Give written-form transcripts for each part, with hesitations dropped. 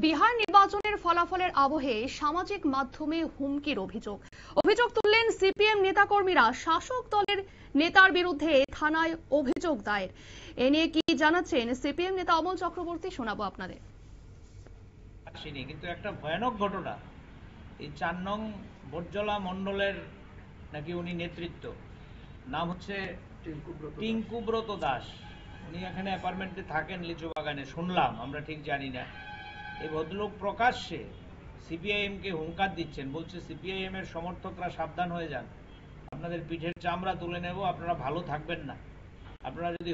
বিহার নির্বাচনের ফলাফলের আবহে সামাজিক মাধ্যমে হুমকির অভিযোগ তুললেন সিপিএম নেতাকর্মীরা। শাসক দলের নেতার বিরুদ্ধে থানায় অভিযোগ দায়ের। এ নিয়ে কি জানাচ্ছেন সিপিএম নেতা অমল চক্রবর্তী, শোনাবো আপনাদের। কিন্তু একটা ভয়ানক ঘটনা, এই 4 নং বর্জলা মন্ডলের নাকি উনি নেতৃত্ব, নাম হচ্ছে টিঙ্কুব্রত দাস। উনি এখানে অ্যাপার্টমেন্টে থাকেন লিচু বাগানে, শুনলাম, আমরা ঠিক জানি না। এই ভদ্রলোক প্রকাশ্যে সিপিআইএম কে হুঙ্কার দিচ্ছেন, বলছে সিপিআইএম এর সমর্থকরা সাবধান হয়ে যান, আপনাদের পিঠের চামড়া তুলে নেব, আপনারা ভালো থাকবেন না। আপনারা যদি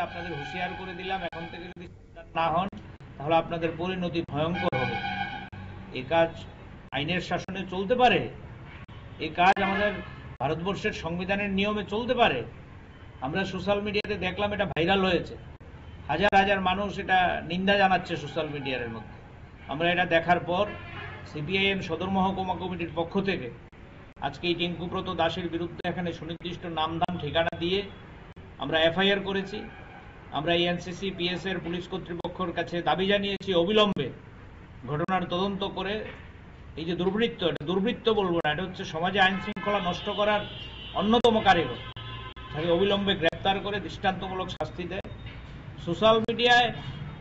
আপনাদের হুঁশিয়ার করে দিলাম, এখন থেকে যদি না হন তাহলে আপনাদের পরিণতি ভয়ঙ্কর হবে। এই কাজ আইনের শাসনে চলতে পারে? এই কাজ আমাদের ভারতবর্ষের সংবিধানের নিয়মে চলতে পারে? আমরা সোশ্যাল মিডিয়াতে দেখলাম, এটা ভাইরাল হয়েছে, হাজার হাজার মানুষ এটা নিন্দা জানাচ্ছে সোশ্যাল মিডিয়ার মধ্যে। আমরা এটা দেখার পর সিপিআইএম সদর মহকুমা কমিটির পক্ষ থেকে আজকে এই টিঙ্কুব্রত দাসের বিরুদ্ধে এখানে সুনির্দিষ্ট নামধাম ঠিকানা দিয়ে আমরা এফআইআর করেছি। আমরা এনসিসি পিএস এর পুলিশ কর্তৃপক্ষের কাছে দাবি জানিয়েছি অবিলম্বে ঘটনার তদন্ত করে এই যে দুর্বৃত্ত, এটা দুর্বৃত্ত বলবো না, এটা হচ্ছে সমাজে আইন শৃঙ্খলা নষ্ট করার অন্যতম কারিগর, তাকে অবিলম্বে গ্রেপ্তার করে দৃষ্টান্তমূলক শাস্তি দেয়। সোশ্যাল মিডিয়ায়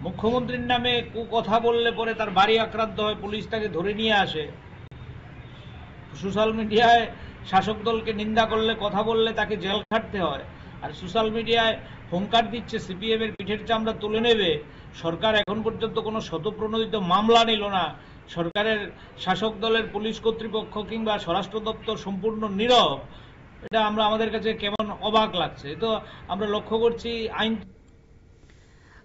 মুখ্যমন্ত্রীর নামে কথা বললে পরে তার বাড়ি আক্রান্ত হয়, পুলিশ তাকে ধরে নিয়ে আসে। সোশ্যাল মিডিয়ায় শাসক দলকে নিন্দা করলে, কথা বললে তাকে জেল খাটতে হয়। আর সোশ্যাল মিডিয়ায় হুঙ্কার দিচ্ছে সিপিএম এর পিঠের চামড়া তুলে নেবে। সরকার এখন পর্যন্ত কোনো শতপ্রণোদিত মামলা নিল না। সরকারের শাসক দলের পুলিশ কর্তৃপক্ষ কিংবা স্বরাষ্ট্র দপ্তর সম্পূর্ণ নীরব। এটা আমাদের কাছে কেমন অবাক লাগছে। তো আমরা লক্ষ্য করছি আইন।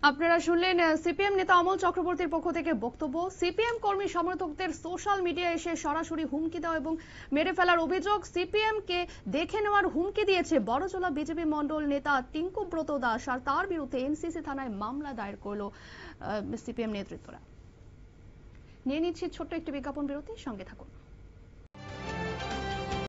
আপনারা শুনলেন সিপিএম নেতা অমল চক্রবর্তীর পক্ষ থেকে বক্তব্য। সিপিএম কর্মী সমর্থকদের সোশ্যাল মিডিয়া এসে সরাসরি হুমকি দেওয়া এবং মেরে ফেলার অভিযোগ। সিপিএম কে দেখে নেওয়ার হুমকি দিয়েছে বড়জলা বিজেপি মন্ডল নেতা টিঙ্কুব্রত দাস, আর তার বিরুদ্ধে এনসিসি থানায় মামলা দায়ের করলো সিপিএম নেতৃত্বরা। নিয়ে নিচ্ছি ছোট্ট একটি বিজ্ঞাপন বিরতি, সঙ্গে থাকুন।